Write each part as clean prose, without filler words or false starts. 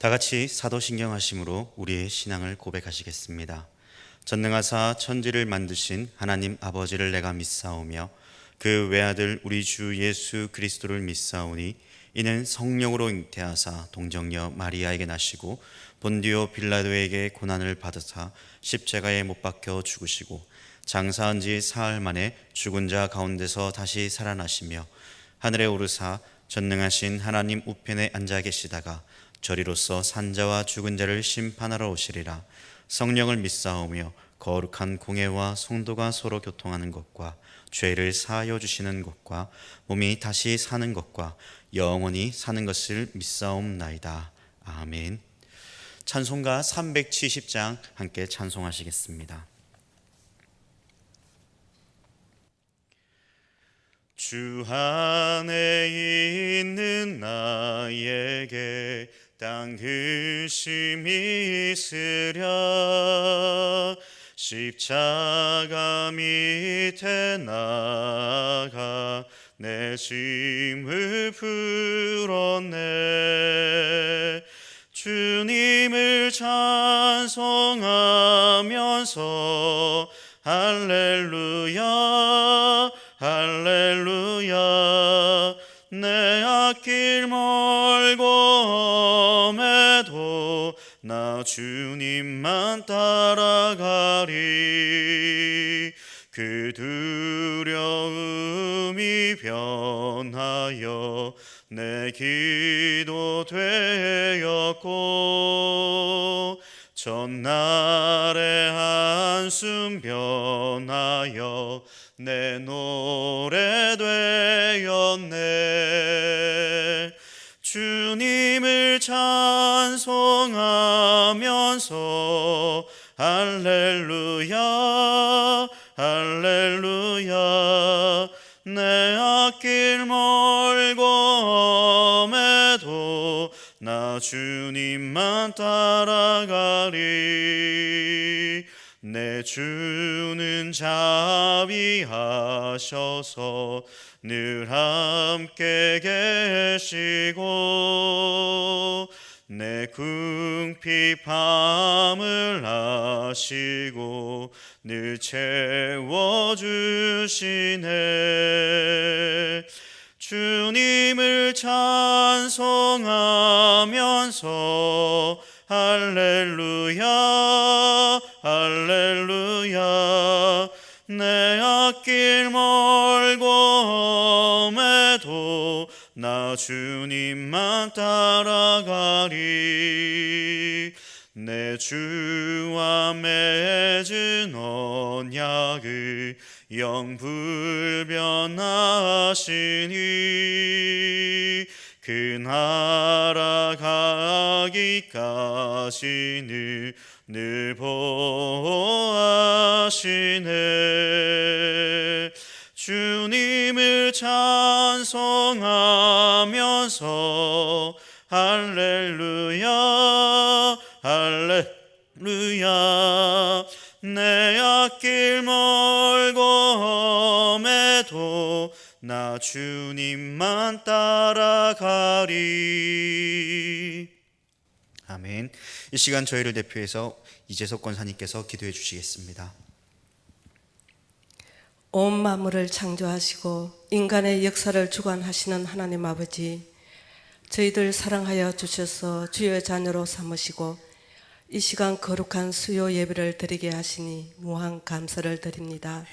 다 같이 사도신경 하심으로 우리의 신앙을 고백하시겠습니다. 전능하사 천지를 만드신 하나님 아버지를 내가 믿사오며 그 외아들 우리 주 예수 그리스도를 믿사오니 이는 성령으로 잉태하사 동정녀 마리아에게 나시고 본디오 빌라도에게 고난을 받으사 십자가에 못 박혀 죽으시고 장사한 지 사흘 만에 죽은 자 가운데서 다시 살아나시며 하늘에 오르사 전능하신 하나님 우편에 앉아 계시다가 저리로서 산자와 죽은 자를 심판하러 오시리라. 성령을 믿사오며 거룩한 공예와 성도가 서로 교통하는 것과 죄를 사하여 주시는 것과 몸이 다시 사는 것과 영원히 사는 것을 믿사옵나이다. 아멘. 찬송가 370장 함께 찬송하시겠습니다. 주 안에 있는 나에게 땅 근심이 있으랴. 십자가 밑에 나가 내 짐을 풀었네. 주님을 찬송하면서 할렐루야 할렐루야. 내 앞길 멀고 험해도 나 주님만 따라가리. 그 두려움이 변하여 내 기도 되었고 전날의 한숨 변하여 내 노래 되었네. 주님을 찬송하면서 할렐루야 할렐루야. 내 앞길 멀고 험해도 나 주님만 따라가리. 내 주는 자비하셔서 늘 함께 계시고 내 궁핍 밤을 아시고 늘 채워주시네. 주님을 찬송하면서 할렐루야 할렐루야. 내 앞길 멀고 험해도 나 주님만 따라가리. 내 주와 맺은 언약을 영불변하시니 그 나라 가기까지 늘 보호하시네. 주님을 찬송하면서 할렐루야 할렐루야. 내 앞길 멀고 험해도 나 주님만 따라가리. 아멘. 이 시간 저희를 대표해서 이재석 권사님께서 기도해 주시겠습니다. 온 만물을 창조하시고 인간의 역사를 주관하시는 하나님 아버지, 저희들 사랑하여 주셔서 주의 자녀로 삼으시고 이 시간 거룩한 수요 예배를 드리게 하시니 무한 감사를 드립니다.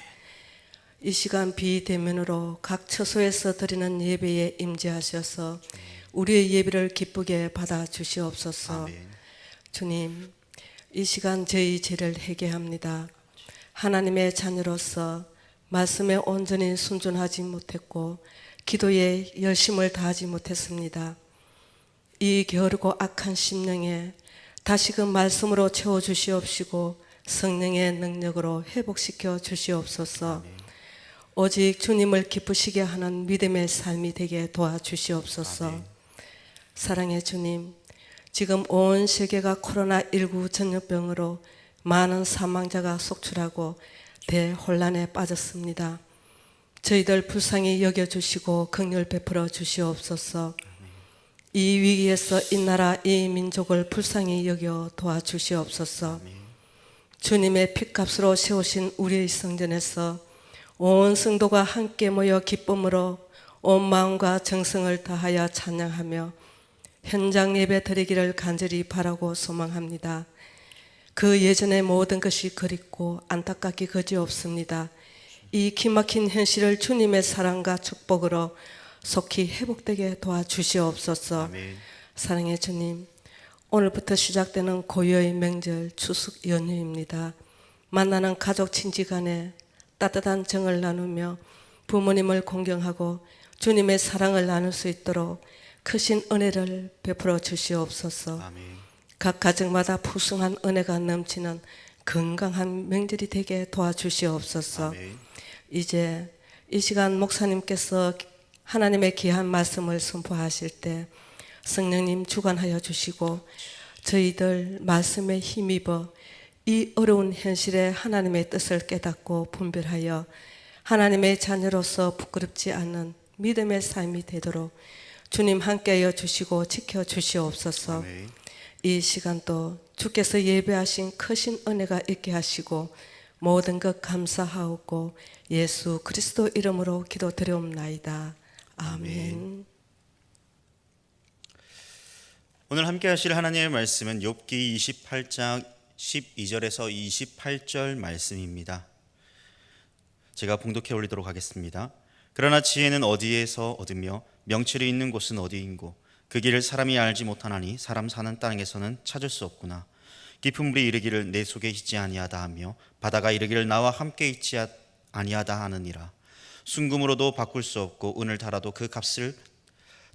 이 시간 비대면으로 각 처소에서 드리는 예배에 임재하셔서 우리의 예배를 기쁘게 받아 주시옵소서. 아멘. 주님, 이 시간 저희 죄를 회개합니다. 하나님의 자녀로서 말씀에 온전히 순종하지 못했고 기도에 열심을 다하지 못했습니다. 이 게으르고 악한 심령에 다시금 말씀으로 채워주시옵시고 성령의 능력으로 회복시켜 주시옵소서. 오직 주님을 기쁘시게 하는 믿음의 삶이 되게 도와주시옵소서. 사랑의 주님, 지금 온 세계가 코로나19 전염병으로 많은 사망자가 속출하고 대혼란에 빠졌습니다. 저희들 불쌍히 여겨주시고 긍휼 베풀어 주시옵소서. 이 위기에서 이 나라 이 민족을 불쌍히 여겨 도와주시옵소서. 주님의 핏값으로 세우신 우리의 성전에서 온 성도가 함께 모여 기쁨으로 온 마음과 정성을 다하여 찬양하며 현장 예배 드리기를 간절히 바라고 소망합니다. 그 예전의 모든 것이 그립고 안타깝기 그지없습니다. 이 기막힌 현실을 주님의 사랑과 축복으로 속히 회복되게 도와주시옵소서. 아멘. 사랑의 주님, 오늘부터 시작되는 고요의 명절 추석 연휴입니다. 만나는 가족 친지 간에 따뜻한 정을 나누며 부모님을 공경하고 주님의 사랑을 나눌 수 있도록 크신 은혜를 베풀어 주시옵소서. 아멘. 각 가정마다 푸승한 은혜가 넘치는 건강한 명절이 되게 도와주시옵소서. 아멘. 이제 이 시간 목사님께서 하나님의 귀한 말씀을 선포하실 때 성령님 주관하여 주시고 저희들 말씀에 힘입어 이 어려운 현실에 하나님의 뜻을 깨닫고 분별하여 하나님의 자녀로서 부끄럽지 않는 믿음의 삶이 되도록 주님 함께하여 주시고 지켜 주시옵소서. 아멘. 이 시간도 주께서 예배하신 크신 은혜가 있게 하시고 모든 것 감사하옵고 예수 그리스도 이름으로 기도드리옵나이다. 아멘. 오늘 함께 하실 하나님의 말씀은 욥기 28장 12절에서 28절 말씀입니다. 제가 봉독해 올리도록 하겠습니다. 그러나 지혜는 어디에서 얻으며 명철이 있는 곳은 어디인고 그 길을 사람이 알지 못하나니 사람 사는 땅에서는 찾을 수 없구나. 깊은 물이 이르기를 내 속에 있지 아니하다 하며 바다가 이르기를 나와 함께 있지 아니하다 하느니라. 순금으로도 바꿀 수 없고 은을 달아도 그 값을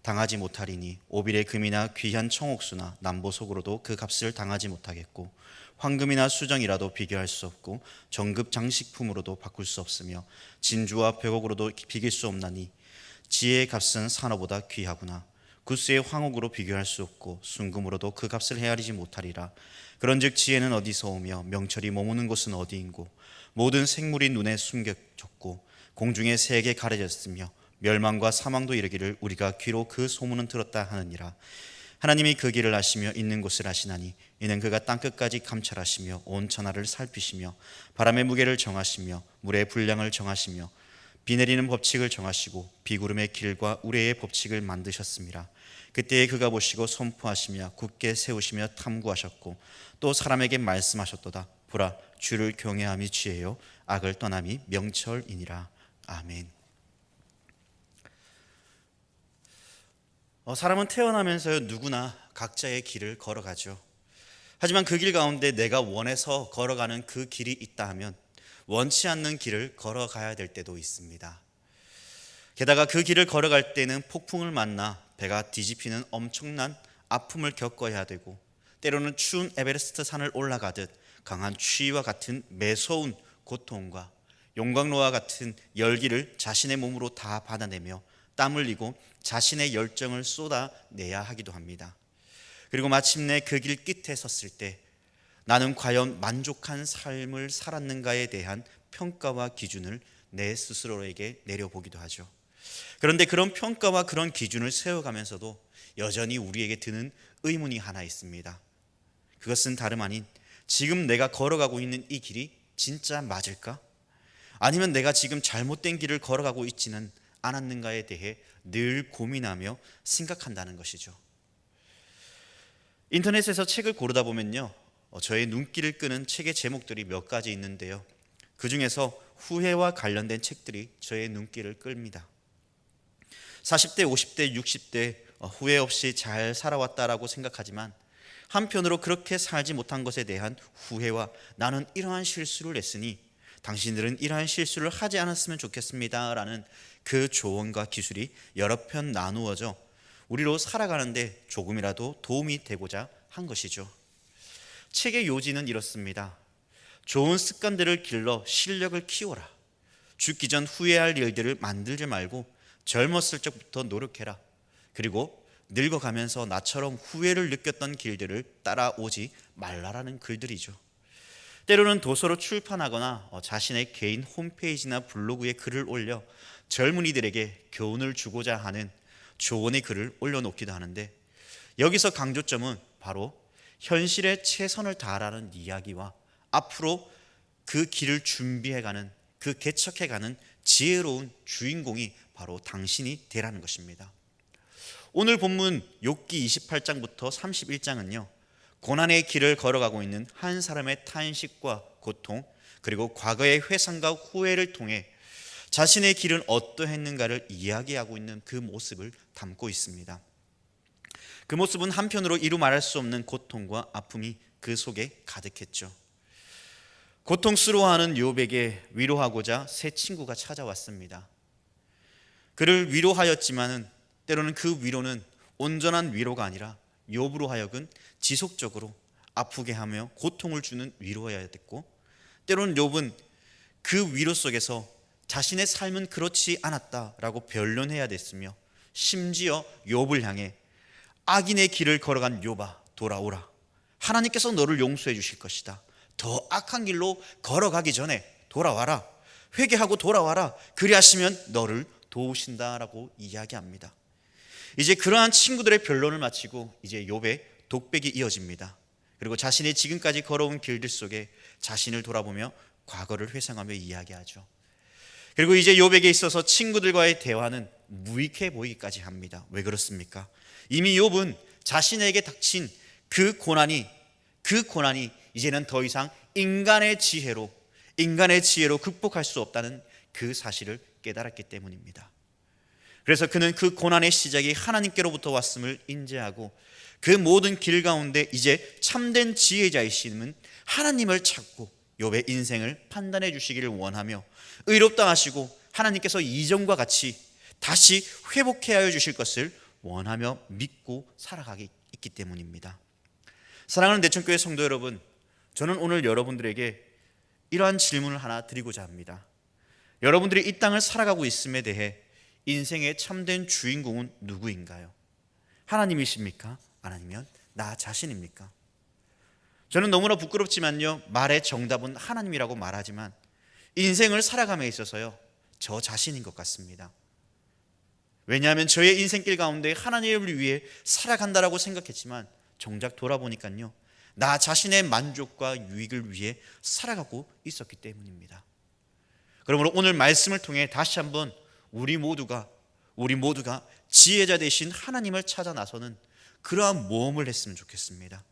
당하지 못하리니 오빌의 금이나 귀한 청옥수나 남보석으로도 그 값을 당하지 못하겠고 황금이나 수정이라도 비교할 수 없고 정급 장식품으로도 바꿀 수 없으며 진주와 벽옥으로도 비길 수 없나니 지혜의 값은 산호보다 귀하구나. 구스의 황옥으로 비교할 수 없고 순금으로도 그 값을 헤아리지 못하리라. 그런즉 지혜는 어디서 오며 명철이 머무는 곳은 어디인고 모든 생물이 눈에 숨겨졌고 공중의 새에게 가려졌으며 멸망과 사망도 이르기를 우리가 귀로 그 소문은 들었다 하느니라. 하나님이 그 길을 아시며 있는 곳을 아시나니 이는 그가 땅끝까지 감찰하시며 온 천하를 살피시며 바람의 무게를 정하시며 물의 분량을 정하시며 비 내리는 법칙을 정하시고 비구름의 길과 우레의 법칙을 만드셨습니다. 그때에 그가 보시고 선포하시며 굳게 세우시며 탐구하셨고 또 사람에게 말씀하셨도다. 보라, 주를 경외함이 지혜요 악을 떠남이 명철이니라. 아멘. 사람은 태어나면서 누구나 각자의 길을 걸어가죠. 하지만 그 길 가운데 내가 원해서 걸어가는 그 길이 있다 하면 원치 않는 길을 걸어가야 될 때도 있습니다. 게다가 그 길을 걸어갈 때는 폭풍을 만나 배가 뒤집히는 엄청난 아픔을 겪어야 되고 때로는 추운 에베레스트 산을 올라가듯 강한 추위와 같은 매서운 고통과 용광로와 같은 열기를 자신의 몸으로 다 받아내며 땀 흘리고 자신의 열정을 쏟아내야 하기도 합니다. 그리고 마침내 그 길 끝에 섰을 때 나는 과연 만족한 삶을 살았는가에 대한 평가와 기준을 내 스스로에게 내려보기도 하죠. 그런데 그런 평가와 그런 기준을 세워가면서도 여전히 우리에게 드는 의문이 하나 있습니다. 그것은 다름 아닌 지금 내가 걸어가고 있는 이 길이 진짜 맞을까? 아니면 내가 지금 잘못된 길을 걸어가고 있지는 않았는가에 대해 늘 고민하며 생각한다는 것이죠. 인터넷에서 책을 고르다 보면요, 저의 눈길을 끄는 책의 제목들이 몇 가지 있는데요, 그 중에서 후회와 관련된 책들이 저의 눈길을 끕니다. 40대, 50대, 60대 후회 없이 잘 살아왔다라고 생각하지만 한편으로 그렇게 살지 못한 것에 대한 후회와 나는 이러한 실수를 했으니 당신들은 이러한 실수를 하지 않았으면 좋겠습니다 라는 그 조언과 기술이 여러 편 나누어져 우리로 살아가는데 조금이라도 도움이 되고자 한 것이죠. 책의 요지는 이렇습니다. 좋은 습관들을 길러 실력을 키워라. 죽기 전 후회할 일들을 만들지 말고 젊었을 적부터 노력해라. 그리고 늙어가면서 나처럼 후회를 느꼈던 길들을 따라오지 말라라는 글들이죠. 때로는 도서로 출판하거나 자신의 개인 홈페이지나 블로그에 글을 올려 젊은이들에게 교훈을 주고자 하는 조언의 글을 올려놓기도 하는데 여기서 강조점은 바로 현실에 최선을 다하라는 이야기와 앞으로 그 길을 준비해가는, 그 개척해가는 지혜로운 주인공이 바로 당신이 되라는 것입니다. 오늘 본문 욥기 28장부터 31장은요, 고난의 길을 걸어가고 있는 한 사람의 탄식과 고통, 그리고 과거의 회상과 후회를 통해 자신의 길은 어떠했는가를 이야기하고 있는 그 모습을 담고 있습니다. 그 모습은 한편으로 이루 말할 수 없는 고통과 아픔이 그 속에 가득했죠. 고통스러워하는 욥에게 위로하고자 새 친구가 찾아왔습니다. 그를 위로하였지만은 때로는 그 위로는 온전한 위로가 아니라 욥으로 하여금 지속적으로 아프게 하며 고통을 주는 위로여야 됐고, 때로는 욥은 그 위로 속에서 자신의 삶은 그렇지 않았다라고 변론해야 됐으며, 심지어 욥을 향해 악인의 길을 걸어간 욥아 돌아오라, 하나님께서 너를 용서해 주실 것이다, 더 악한 길로 걸어가기 전에 돌아와라, 회개하고 돌아와라, 그리하시면 너를 도우신다라고 이야기합니다. 이제 그러한 친구들의 변론을 마치고 이제 욥의 독백이 이어집니다. 그리고 자신이 지금까지 걸어온 길들 속에 자신을 돌아보며 과거를 회상하며 이야기하죠. 그리고 이제 욥에게 있어서 친구들과의 대화는 무익해 보이기까지 합니다. 왜 그렇습니까? 이미 욥은 자신에게 닥친 그 고난이 이제는 더 이상 인간의 지혜로 극복할 수 없다는 그 사실을 깨달았기 때문입니다. 그래서 그는 그 고난의 시작이 하나님께로부터 왔음을 인지하고 그 모든 길 가운데 이제 참된 지혜자이심은 하나님을 찾고 욥의 인생을 판단해 주시기를 원하며, 의롭다 하시고 하나님께서 이전과 같이 다시 회복해 하여 주실 것을 원하며 믿고 살아가기 있기 때문입니다. 사랑하는 대천교회 성도 여러분, 저는 오늘 여러분들에게 이러한 질문을 하나 드리고자 합니다. 여러분들이 이 땅을 살아가고 있음에 대해 인생의 참된 주인공은 누구인가요? 하나님이십니까? 아니면 나 자신입니까? 저는 너무나 부끄럽지만요, 말의 정답은 하나님이라고 말하지만 인생을 살아감에 있어서요, 저 자신인 것 같습니다. 왜냐하면 저의 인생길 가운데 하나님을 위해 살아간다라고 생각했지만 정작 돌아보니까요, 나 자신의 만족과 유익을 위해 살아가고 있었기 때문입니다. 그러므로 오늘 말씀을 통해 다시 한번 우리 모두가 지혜자 되신 하나님을 찾아 나서는 그러한 모험을 했으면 좋겠습니다.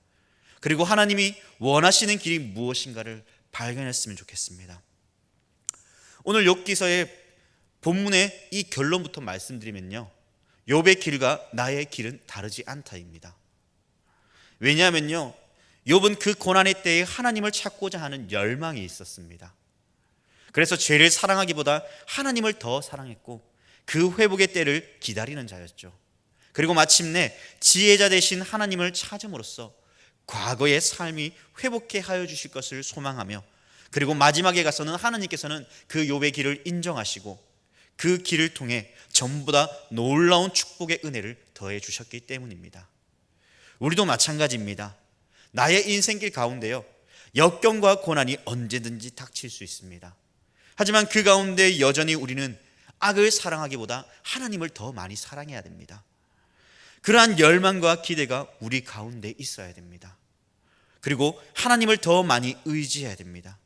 그리고 하나님이 원하시는 길이 무엇인가를 발견했으면 좋겠습니다. 오늘 욥기서의 본문의 이 결론부터 말씀드리면요, 욥의 길과 나의 길은 다르지 않다입니다. 왜냐하면요, 욥은 그 고난의 때에 하나님을 찾고자 하는 열망이 있었습니다. 그래서 죄를 사랑하기보다 하나님을 더 사랑했고 그 회복의 때를 기다리는 자였죠. 그리고 마침내 지혜자 되신 하나님을 찾음으로써 과거의 삶이 회복해 하여 주실 것을 소망하며, 그리고 마지막에 가서는 하나님께서는 그 욥의 길을 인정하시고 그 길을 통해 전부 다 놀라운 축복의 은혜를 더해 주셨기 때문입니다. 우리도 마찬가지입니다. 나의 인생길 가운데요, 역경과 고난이 언제든지 닥칠 수 있습니다. 하지만 그 가운데 여전히 우리는 악을 사랑하기보다 하나님을 더 많이 사랑해야 됩니다. 그러한 열망과 기대가 우리 가운데 있어야 됩니다. 그리고 하나님을 더 많이 의지해야 됩니다.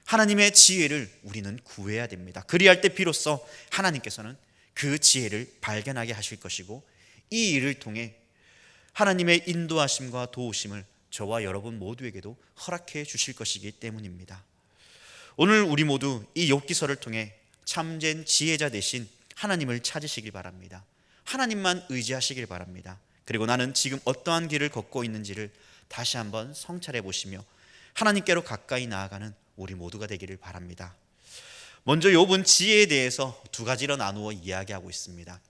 하나님의 지혜를 우리는 구해야 됩니다. 그리할 때 비로소 하나님께서는 그 지혜를 발견하게 하실 것이고, 이 일을 통해 하나님의 인도하심과 도우심을 저와 여러분 모두에게도 허락해 주실 것이기 때문입니다. 오늘 우리 모두 이 욥기서를 통해 참된 지혜자 되신 하나님을 찾으시길 바랍니다. 하나님만 의지하시길 바랍니다. 그리고 나는 지금 어떠한 길을 걷고 있는지를 다시 한번 성찰해 보시며 하나님께로 가까이 나아가는 우리 모두가 되기를 바랍니다. 먼저 욥은 지혜에 대해서 두 가지로 나누어 이야기하고 있습니다.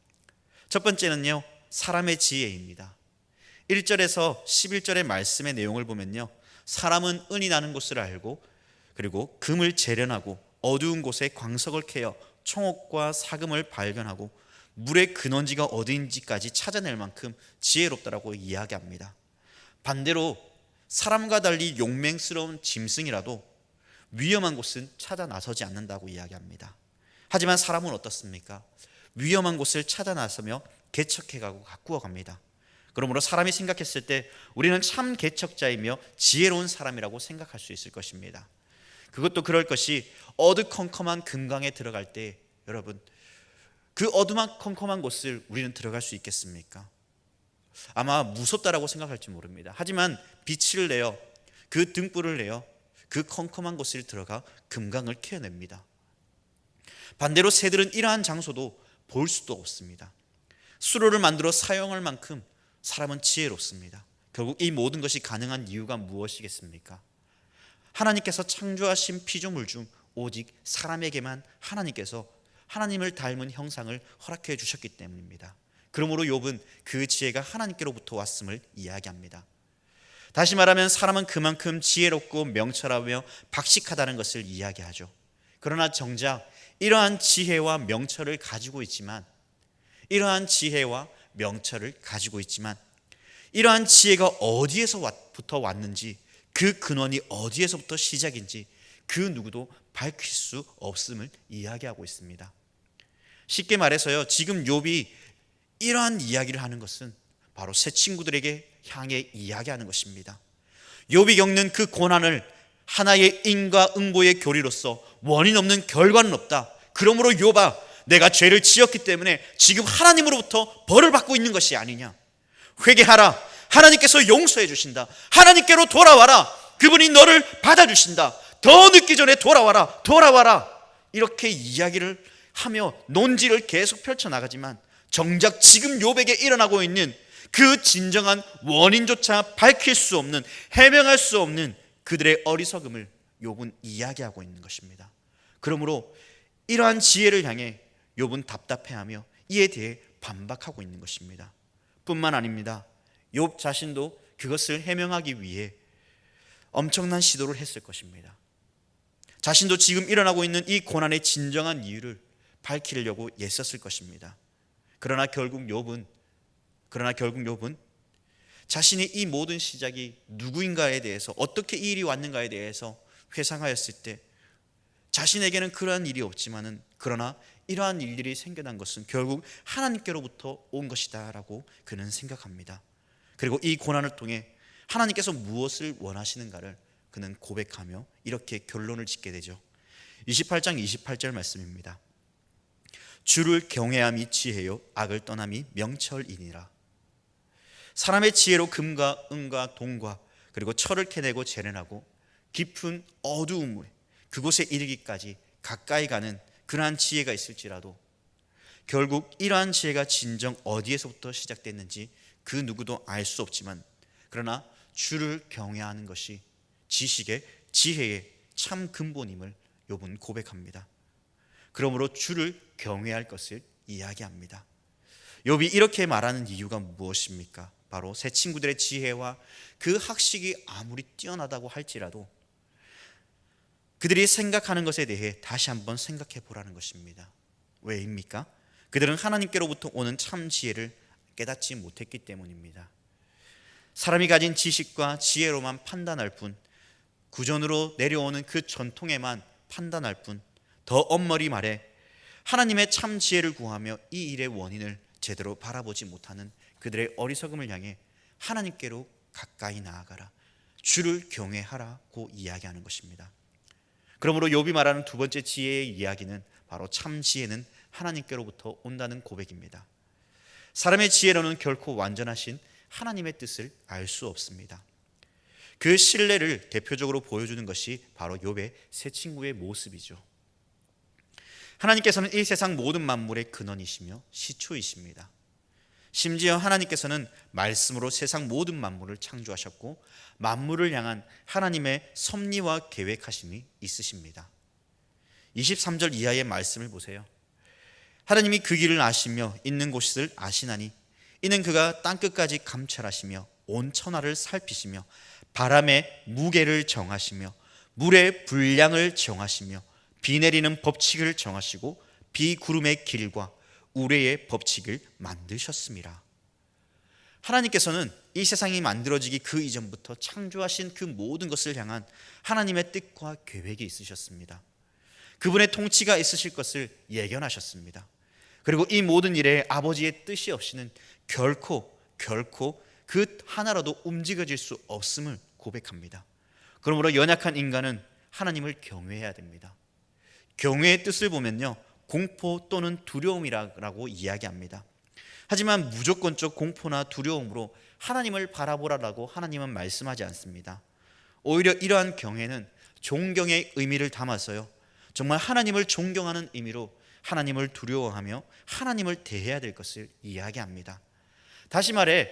첫 번째는요, 사람의 지혜입니다. 1절에서 11절의 말씀의 내용을 보면요, 사람은 은이 나는 곳을 알고 그리고 금을 재련하고 어두운 곳에 광석을 캐어 청옥과 사금을 발견하고 물의 근원지가 어디인지까지 찾아낼 만큼 지혜롭다라고 이야기합니다. 반대로 사람과 달리 용맹스러운 짐승이라도 위험한 곳은 찾아 나서지 않는다고 이야기합니다. 하지만 사람은 어떻습니까? 위험한 곳을 찾아 나서며 개척해가고 가꾸어 갑니다. 그러므로 사람이 생각했을 때 우리는 참 개척자이며 지혜로운 사람이라고 생각할 수 있을 것입니다. 그것도 그럴 것이 어두컴컴한 금강에 들어갈 때, 여러분, 그 어두컴컴한 곳을 우리는 들어갈 수 있겠습니까? 아마 무섭다라고 생각할지 모릅니다. 하지만 빛을 내어, 그 등불을 내어 그 컴컴한 곳을 들어가 금강을 캐어냅니다. 반대로 새들은 이러한 장소도 볼 수도 없습니다. 수로를 만들어 사용할 만큼 사람은 지혜롭습니다. 결국 이 모든 것이 가능한 이유가 무엇이겠습니까? 하나님께서 창조하신 피조물 중 오직 사람에게만 하나님께서 하나님을 닮은 형상을 허락해 주셨기 때문입니다. 그러므로 욥은 그 지혜가 하나님께로부터 왔음을 이야기합니다. 다시 말하면 사람은 그만큼 지혜롭고 명철하며 박식하다는 것을 이야기하죠. 그러나 정작 이러한 지혜와 명철을 가지고 있지만, 이러한 지혜가 어디에서부터 왔는지, 그 근원이 어디에서부터 시작인지 그 누구도 밝힐 수 없음을 이야기하고 있습니다. 쉽게 말해서요, 지금 욥이 이러한 이야기를 하는 것은 바로 새 친구들에게 향해 이야기하는 것입니다. 욥이 겪는 그 고난을 하나의 인과응보의 교리로서 원인 없는 결과는 없다. 그러므로 욥아, 내가 죄를 지었기 때문에 지금 하나님으로부터 벌을 받고 있는 것이 아니냐. 회개하라. 하나님께서 용서해 주신다. 하나님께로 돌아와라. 그분이 너를 받아주신다. 더 늦기 전에 돌아와라. 이렇게 이야기를 하며 논지를 계속 펼쳐나가지만 정작 지금 욥에게 일어나고 있는 그 진정한 원인조차 밝힐 수 없는, 해명할 수 없는 그들의 어리석음을 욥은 이야기하고 있는 것입니다. 그러므로 이러한 지혜를 향해 욥은 답답해하며 이에 대해 반박하고 있는 것입니다. 뿐만 아닙니다. 욥 자신도 그것을 해명하기 위해 엄청난 시도를 했을 것입니다. 자신도 지금 일어나고 있는 이 고난의 진정한 이유를 밝히려고 애썼을 것입니다. 그러나 결국 욥은 자신이 이 모든 시작이 누구인가에 대해서, 어떻게 이 일이 왔는가에 대해서 회상하였을 때 자신에게는 그러한 일이 없지만은, 그러나 이러한 일들이 생겨난 것은 결국 하나님께로부터 온 것이다 라고 그는 생각합니다. 그리고 이 고난을 통해 하나님께서 무엇을 원하시는가를 그는 고백하며 이렇게 결론을 짓게 되죠. 28장 28절 말씀입니다. 주를 경외함이 지혜요 악을 떠남이 명철이니라. 사람의 지혜로 금과 은과 동과 그리고 철을 캐내고 재련하고 깊은 어두움에 그곳에 이르기까지 가까이 가는 그러한 지혜가 있을지라도 결국 이러한 지혜가 진정 어디에서부터 시작됐는지 그 누구도 알 수 없지만, 그러나 주를 경외하는 것이 지식의, 지혜의 참 근본임을 욥은 고백합니다. 그러므로 주를 경외할 것을 이야기합니다. 욥이 이렇게 말하는 이유가 무엇입니까? 바로 새 친구들의 지혜와 그 학식이 아무리 뛰어나다고 할지라도 그들이 생각하는 것에 대해 다시 한번 생각해 보라는 것입니다. 왜입니까? 그들은 하나님께로부터 오는 참 지혜를 깨닫지 못했기 때문입니다. 사람이 가진 지식과 지혜로만 판단할 뿐, 구전으로 내려오는 그 전통에만 판단할 뿐, 더 엄밀히 말해 하나님의 참 지혜를 구하며 이 일의 원인을 제대로 바라보지 못하는 그들의 어리석음을 향해 하나님께로 가까이 나아가라, 주를 경외하라고 이야기하는 것입니다. 그러므로 욥이 말하는 두 번째 지혜의 이야기는 바로 참 지혜는 하나님께로부터 온다는 고백입니다. 사람의 지혜로는 결코 완전하신 하나님의 뜻을 알 수 없습니다. 그 신뢰를 대표적으로 보여주는 것이 바로 욥의 새 친구의 모습이죠. 하나님께서는 이 세상 모든 만물의 근원이시며 시초이십니다. 심지어 하나님께서는 말씀으로 세상 모든 만물을 창조하셨고 만물을 향한 하나님의 섭리와 계획하심이 있으십니다. 23절 이하의 말씀을 보세요. 하나님이 그 길을 아시며 있는 곳을 아시나니 이는 그가 땅끝까지 감찰하시며 온 천하를 살피시며 바람의 무게를 정하시며 물의 분량을 정하시며 비 내리는 법칙을 정하시고 비구름의 길과 우레의 법칙을 만드셨습니다. 하나님께서는 이 세상이 만들어지기 그 이전부터 창조하신 그 모든 것을 향한 하나님의 뜻과 계획이 있으셨습니다. 그분의 통치가 있으실 것을 예견하셨습니다. 그리고 이 모든 일에 아버지의 뜻이 없이는 결코 결코 그 하나라도 움직여질 수 없음을 고백합니다. 그러므로 연약한 인간은 하나님을 경외해야 됩니다. 경외의 뜻을 보면요, 공포 또는 두려움이라고 이야기합니다. 하지만 무조건적 공포나 두려움으로 하나님을 바라보라라고 하나님은 말씀하지 않습니다. 오히려 이러한 경외는 존경의 의미를 담아서요, 정말 하나님을 존경하는 의미로 하나님을 두려워하며 하나님을 대해야 될 것을 이야기합니다. 다시 말해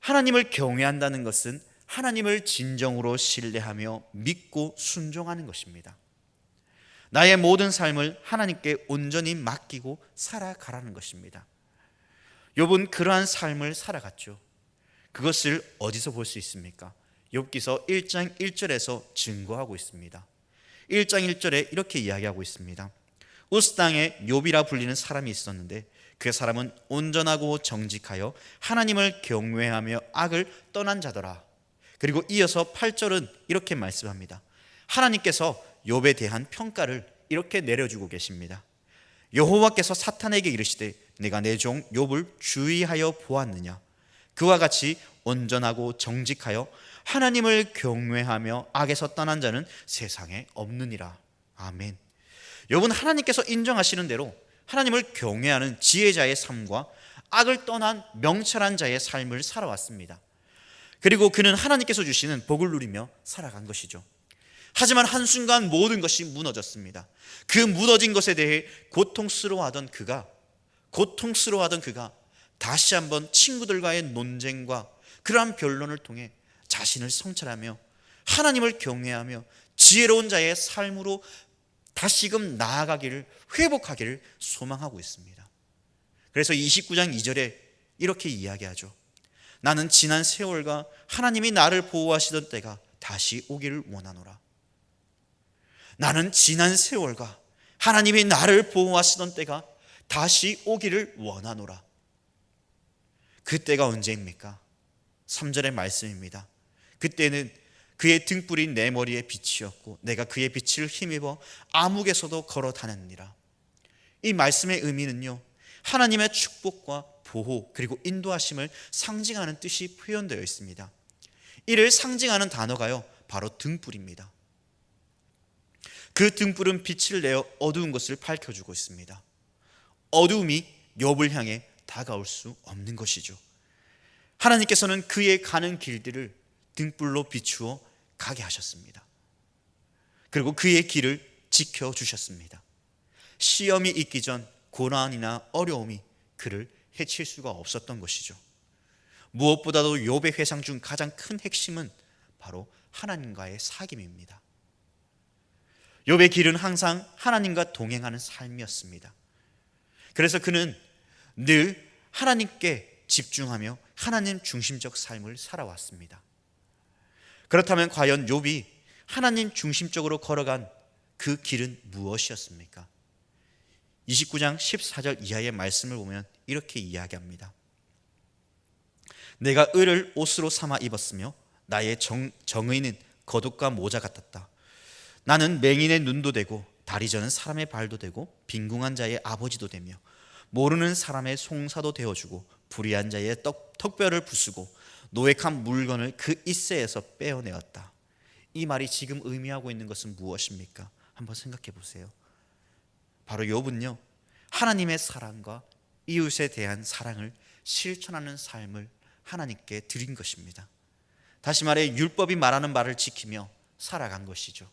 하나님을 경외한다는 것은 하나님을 진정으로 신뢰하며 믿고 순종하는 것입니다. 나의 모든 삶을 하나님께 온전히 맡기고 살아가라는 것입니다. 욥은 그러한 삶을 살아갔죠. 그것을 어디서 볼 수 있습니까? 욥기서 1장 1절에서 증거하고 있습니다. 1장 1절에 이렇게 이야기하고 있습니다. 우스 땅에 욥이라 불리는 사람이 있었는데 그 사람은 온전하고 정직하여 하나님을 경외하며 악을 떠난 자더라. 그리고 이어서 8절은 이렇게 말씀합니다. 하나님께서 욥에 대한 평가를 이렇게 내려주고 계십니다. 여호와께서 사탄에게 이르시되 내가 내 종 욥을 주의하여 보았느냐. 그와 같이 온전하고 정직하여 하나님을 경외하며 악에서 떠난 자는 세상에 없느니라. 아멘. 욥은 하나님께서 인정하시는 대로 하나님을 경외하는 지혜자의 삶과 악을 떠난 명철한 자의 삶을 살아왔습니다. 그리고 그는 하나님께서 주시는 복을 누리며 살아간 것이죠. 하지만 한순간 모든 것이 무너졌습니다. 그 무너진 것에 대해 고통스러워하던 그가 다시 한번 친구들과의 논쟁과 그러한 변론을 통해 자신을 성찰하며 하나님을 경외하며 지혜로운 자의 삶으로 다시금 나아가기를, 회복하기를 소망하고 있습니다. 그래서 29장 2절에 이렇게 이야기하죠. 나는 지난 세월과 하나님이 나를 보호하시던 때가 다시 오기를 원하노라. 나는 지난 세월과 하나님이 나를 보호하시던 때가 다시 오기를 원하노라. 그때가 언제입니까? 3절의 말씀입니다. 그때는 그의 등불이 내 머리에 빛이었고 내가 그의 빛을 힘입어 암흑에서도 걸어 다녔느니라. 이 말씀의 의미는요, 하나님의 축복과 보호 그리고 인도하심을 상징하는 뜻이 표현되어 있습니다. 이를 상징하는 단어가요, 바로 등불입니다. 그 등불은 빛을 내어 어두운 것을 밝혀주고 있습니다. 어두움이 욥을 향해 다가올 수 없는 것이죠. 하나님께서는 그의 가는 길들을 등불로 비추어 가게 하셨습니다. 그리고 그의 길을 지켜주셨습니다. 시험이 있기 전 고난이나 어려움이 그를 해칠 수가 없었던 것이죠. 무엇보다도 욥의 회상 중 가장 큰 핵심은 바로 하나님과의 사귐입니다. 욥의 길은 항상 하나님과 동행하는 삶이었습니다. 그래서 그는 늘 하나님께 집중하며 하나님 중심적 삶을 살아왔습니다. 그렇다면 과연 욥이 하나님 중심적으로 걸어간 그 길은 무엇이었습니까? 29장 14절 이하의 말씀을 보면 이렇게 이야기합니다. 내가 을을 옷으로 삼아 입었으며 나의 정의는 겉옷과 모자 같았다. 나는 맹인의 눈도 되고 다리 저는 사람의 발도 되고 빈궁한 자의 아버지도 되며 모르는 사람의 송사도 되어주고 불의한 자의 턱뼈를 부수고 노획한 물건을 그 이새에서 빼어내었다. 이 말이 지금 의미하고 있는 것은 무엇입니까? 한번 생각해 보세요. 바로 욥은요, 하나님의 사랑과 이웃에 대한 사랑을 실천하는 삶을 하나님께 드린 것입니다. 다시 말해 율법이 말하는 말을 지키며 살아간 것이죠.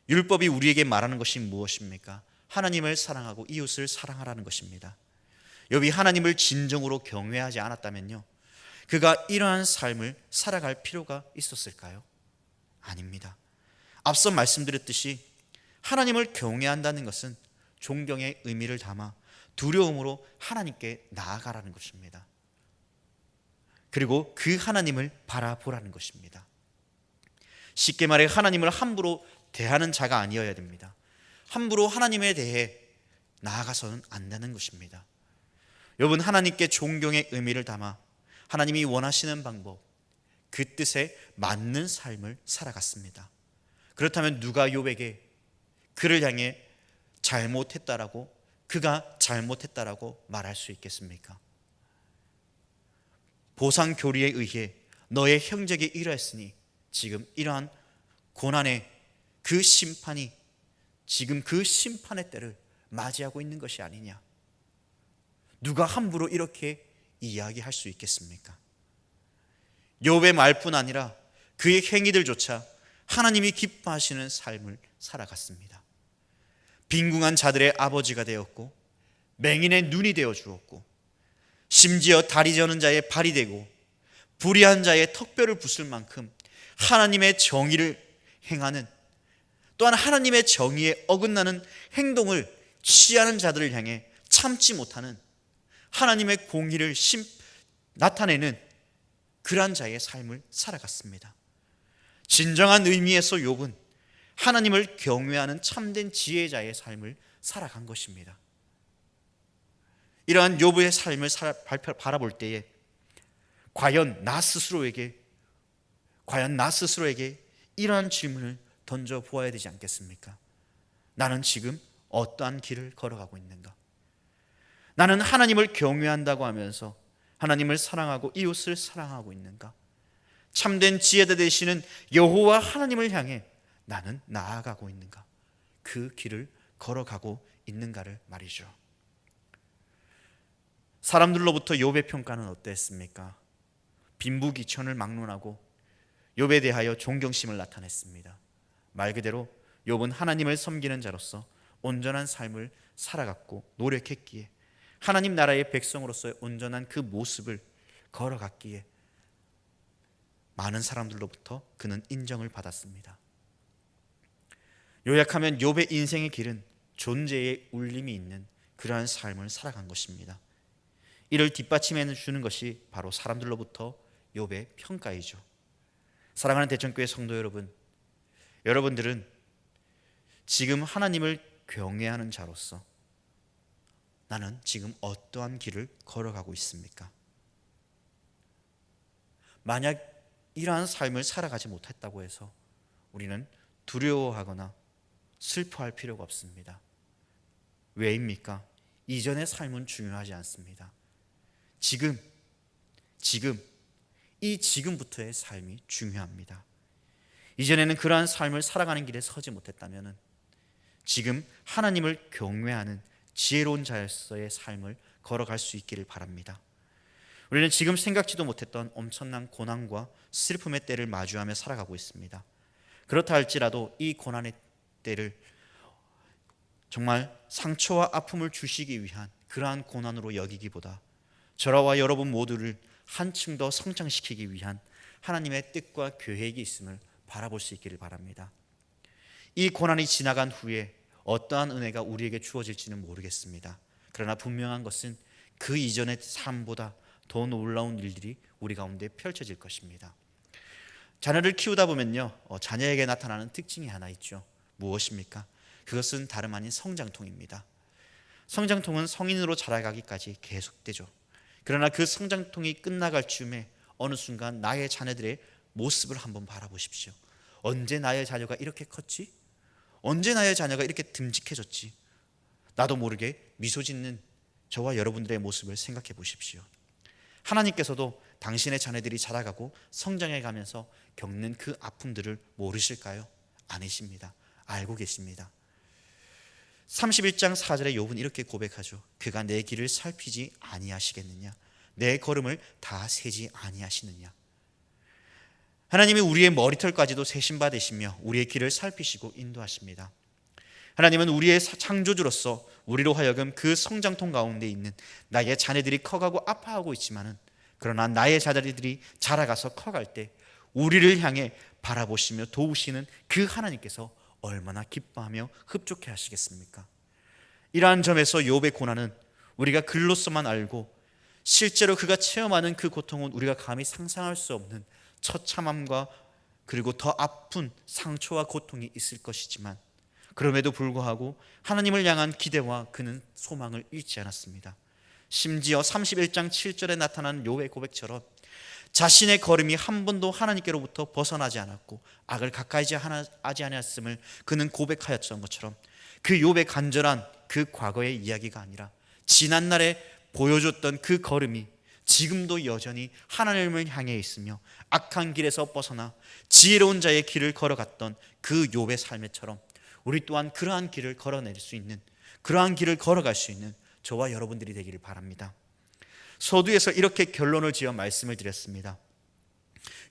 율법이 우리에게 말하는 것이 무엇입니까? 하나님을 사랑하고 이웃을 사랑하라는 것입니다. 욥이 하나님을 진정으로 경외하지 않았다면요, 그가 이러한 삶을 살아갈 필요가 있었을까요? 아닙니다. 앞서 말씀드렸듯이 하나님을 경외한다는 것은 존경의 의미를 담아 두려움으로 하나님께 나아가라는 것입니다. 그리고 그 하나님을 바라보라는 것입니다. 쉽게 말해 하나님을 함부로 대하는 자가 아니어야 됩니다. 함부로 하나님에 대해 나아가서는 안 되는 것입니다. 욥은 하나님께 존경의 의미를 담아 하나님이 원하시는 방법, 그 뜻에 맞는 삶을 살아갔습니다. 그렇다면 누가 욥에게 그를 향해 그가 잘못했다라고 말할 수 있겠습니까? 보상 교리에 의해 너의 형제에게 이러했으니 지금 이러한 고난의 그 심판이 지금 그 심판의 때를 맞이하고 있는 것이 아니냐. 누가 함부로 이렇게 이야기할 수 있겠습니까? 욥의 말뿐 아니라 그의 행위들조차 하나님이 기뻐하시는 삶을 살아갔습니다. 빈궁한 자들의 아버지가 되었고 맹인의 눈이 되어 주었고 심지어 다리 저는 자의 발이 되고 불의한 자의 턱뼈를 부술 만큼 하나님의 정의를 행하는, 또한 하나님의 정의에 어긋나는 행동을 취하는 자들을 향해 참지 못하는 하나님의 공의를 나타내는 그러한 자의 삶을 살아갔습니다. 진정한 의미에서 욥은 하나님을 경외하는 참된 지혜자의 삶을 살아간 것입니다. 이러한 욥의 삶을 바라볼 때에 과연 나 스스로에게 이러한 질문을 던져 보아야 되지 않겠습니까? 나는 지금 어떠한 길을 걸어가고 있는가? 나는 하나님을 경외한다고 하면서 하나님을 사랑하고 이웃을 사랑하고 있는가? 참된 지혜자 되시는 여호와 하나님을 향해 나는 나아가고 있는가? 그 길을 걸어가고 있는가를 말이죠. 사람들로부터 욥의 평가는 어땠습니까? 빈부귀천을 막론하고 욥에 대하여 존경심을 나타냈습니다. 말 그대로 욥은 하나님을 섬기는 자로서 온전한 삶을 살아갔고 노력했기에 하나님 나라의 백성으로서의 온전한 그 모습을 걸어갔기에 많은 사람들로부터 그는 인정을 받았습니다. 요약하면 욥의 인생의 길은 존재의 울림이 있는 그러한 삶을 살아간 것입니다. 이를 뒷받침해 주는 것이 바로 사람들로부터 욥의 평가이죠. 사랑하는 대천교회 성도 여러분, 여러분들은 지금 하나님을 경외하는 자로서 나는 지금 어떠한 길을 걸어가고 있습니까? 만약 이러한 삶을 살아가지 못했다고 해서 우리는 두려워하거나 슬퍼할 필요가 없습니다. 왜입니까? 이전의 삶은 중요하지 않습니다. 지금부터의 삶이 중요합니다. 이전에는 그러한 삶을 살아가는 길에 서지 못했다면 지금 하나님을 경외하는 지혜로운 자로서의 삶을 걸어갈 수 있기를 바랍니다. 우리는 지금 생각지도 못했던 엄청난 고난과 슬픔의 때를 마주하며 살아가고 있습니다. 그렇다 할지라도 이 고난의 때를 정말 상처와 아픔을 주시기 위한 그러한 고난으로 여기기보다 저와 여러분 모두를 한층 더 성장시키기 위한 하나님의 뜻과 계획이 있음을 바라볼 수 있기를 바랍니다. 이 고난이 지나간 후에 어떠한 은혜가 우리에게 주어질지는 모르겠습니다. 그러나 분명한 것은 그 이전의 삶보다 더 놀라운 일들이 우리 가운데 펼쳐질 것입니다. 자녀를 키우다 보면요, 자녀에게 나타나는 특징이 하나 있죠. 무엇입니까? 그것은 다름 아닌 성장통입니다. 성장통은 성인으로 자라가기까지 계속되죠. 그러나 그 성장통이 끝나갈 즈음에 어느 순간 나의 자녀들의 모습을 한번 바라보십시오. 언제 나의 자녀가 이렇게 컸지? 언제 나의 자녀가 이렇게 듬직해졌지? 나도 모르게 미소 짓는 저와 여러분들의 모습을 생각해 보십시오. 하나님께서도 당신의 자녀들이 자라가고 성장해 가면서 겪는 그 아픔들을 모르실까요? 아니십니다. 알고 계십니다. 31장 4절에 욥은 이렇게 고백하죠. 그가 내 길을 살피지 아니하시겠느냐? 내 걸음을 다 세지 아니하시느냐? 하나님이 우리의 머리털까지도 세신 바 되시며 우리의 길을 살피시고 인도하십니다. 하나님은 우리의 창조주로서 우리로 하여금 그 성장통 가운데 있는 나의 자녀들이 커가고 아파하고 있지만은 그러나 나의 자녀들이 자라가서 커갈 때 우리를 향해 바라보시며 도우시는 그 하나님께서 얼마나 기뻐하며 흡족해 하시겠습니까? 이러한 점에서 욥의 고난은 우리가 글로서만 알고 실제로 그가 체험하는 그 고통은 우리가 감히 상상할 수 없는 처참함과 그리고 더 아픈 상처와 고통이 있을 것이지만 그럼에도 불구하고 하나님을 향한 기대와 그는 소망을 잃지 않았습니다. 심지어 31장 7절에 나타난 욥의 고백처럼 자신의 걸음이 한 번도 하나님께로부터 벗어나지 않았고 악을 가까이 하지 않았음을 그는 고백하였던 것처럼 그 욥의 간절한 그 과거의 이야기가 아니라 지난날에 보여줬던 그 걸음이 지금도 여전히 하나님을 향해 있으며 악한 길에서 벗어나 지혜로운 자의 길을 걸어갔던 그 욥의 삶처럼 우리 또한 그러한 길을 걸어낼 수 있는, 그러한 길을 걸어갈 수 있는 저와 여러분들이 되기를 바랍니다. 서두에서 이렇게 결론을 지어 말씀을 드렸습니다.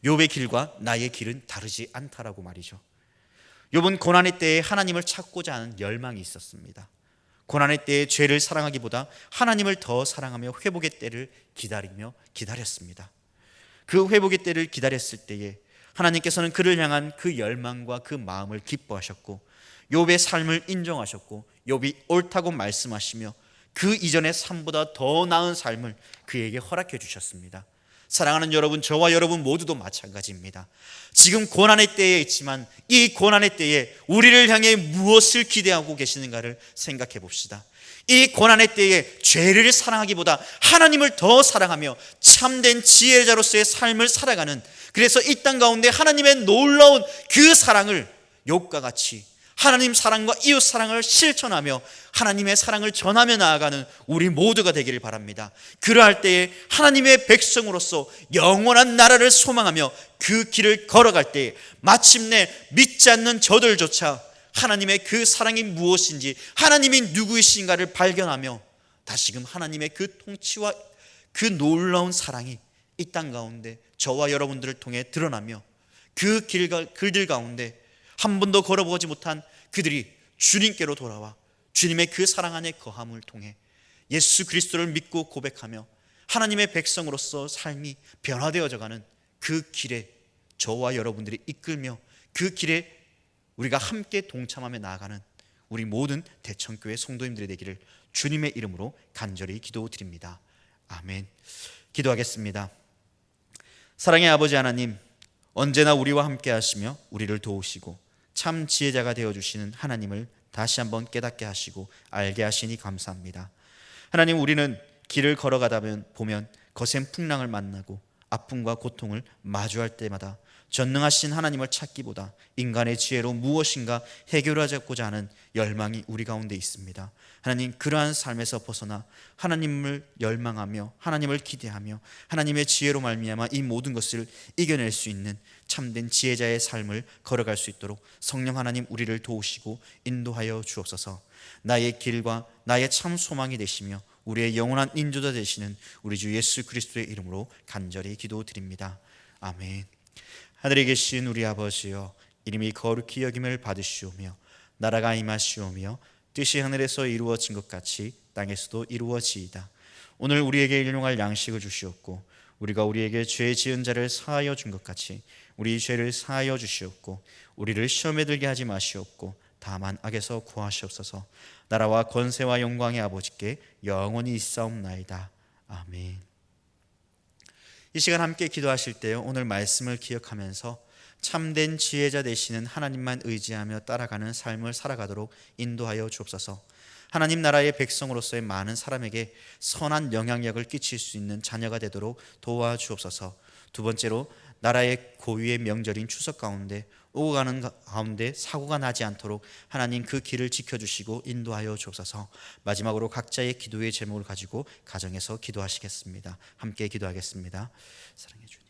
욥의 길과 나의 길은 다르지 않다라고 말이죠. 욥은 고난의 때에 하나님을 찾고자 하는 열망이 있었습니다. 고난의 때에 죄를 사랑하기보다 하나님을 더 사랑하며 회복의 때를 기다렸습니다. 그 회복의 때를 기다렸을 때에 하나님께서는 그를 향한 그 열망과 그 마음을 기뻐하셨고 욥의 삶을 인정하셨고 욥이 옳다고 말씀하시며 그 이전의 삶보다 더 나은 삶을 그에게 허락해 주셨습니다. 사랑하는 여러분, 저와 여러분 모두도 마찬가지입니다. 지금 고난의 때에 있지만 이 고난의 때에 우리를 향해 무엇을 기대하고 계시는가를 생각해 봅시다. 이 고난의 때에 죄를 사랑하기보다 하나님을 더 사랑하며 참된 지혜자로서의 삶을 살아가는, 그래서 이 땅 가운데 하나님의 놀라운 그 사랑을 욥과 같이 하나님 사랑과 이웃 사랑을 실천하며 하나님의 사랑을 전하며 나아가는 우리 모두가 되기를 바랍니다. 그러할 때에 하나님의 백성으로서 영원한 나라를 소망하며 그 길을 걸어갈 때에 마침내 믿지 않는 저들조차 하나님의 그 사랑이 무엇인지, 하나님이 누구이신가를 발견하며 다시금 하나님의 그 통치와 그 놀라운 사랑이 이 땅 가운데 저와 여러분들을 통해 드러나며 그 길들 가운데 한 번도 걸어보지 못한 그들이 주님께로 돌아와 주님의 그 사랑 안에 거함을 통해 예수 그리스도를 믿고 고백하며 하나님의 백성으로서 삶이 변화되어져가는 그 길에 저와 여러분들이 이끌며 그 길에 우리가 함께 동참하며 나아가는 우리 모든 대천교회 성도님들이 되기를 주님의 이름으로 간절히 기도드립니다. 아멘. 기도하겠습니다. 사랑의 아버지 하나님, 언제나 우리와 함께 하시며 우리를 도우시고 참 지혜자가 되어주시는 하나님을 다시 한번 깨닫게 하시고 알게 하시니 감사합니다. 하나님, 우리는 길을 걸어가다 보면 거센 풍랑을 만나고 아픔과 고통을 마주할 때마다 전능하신 하나님을 찾기보다 인간의 지혜로 무엇인가 해결하고자 하는 열망이 우리 가운데 있습니다. 하나님, 그러한 삶에서 벗어나 하나님을 열망하며 하나님을 기대하며 하나님의 지혜로 말미암아 이 모든 것을 이겨낼 수 있는 참된 지혜자의 삶을 걸어갈 수 있도록 성령 하나님 우리를 도우시고 인도하여 주옵소서. 나의 길과 나의 참 소망이 되시며 우리의 영원한 인도자 되시는 우리 주 예수 그리스도의 이름으로 간절히 기도드립니다. 아멘. 하늘에 계신 우리 아버지여, 이름이 거룩히 여김을 받으시오며 나라가 임하시오며 뜻이 하늘에서 이루어진 것 같이 땅에서도 이루어지이다. 오늘 우리에게 일용할 양식을 주시옵고 우리가 우리에게 죄 지은 자를 사하여 준 것 같이 우리 죄를 사하여 주시옵고 우리를 시험에 들게 하지 마시옵고 다만 악에서 구하시옵소서. 나라와 권세와 영광의 아버지께 영원히 있사옵나이다. 아멘. 이 시간 함께 기도하실 때요, 오늘 말씀을 기억하면서 참된 지혜자 되시는 하나님만 의지하며 따라가는 삶을 살아가도록 인도하여 주옵소서. 하나님 나라의 백성으로서의 많은 사람에게 선한 영향력을 끼칠 수 있는 자녀가 되도록 도와주옵소서. 두 번째로, 나라의 고유의 명절인 추석 가운데 오고 가는 가운데 사고가 나지 않도록 하나님 그 길을 지켜주시고 인도하여 주옵소서. 마지막으로 각자의 기도의 제목을 가지고 가정에서 기도하시겠습니다. 함께 기도하겠습니다. 사랑해 주님.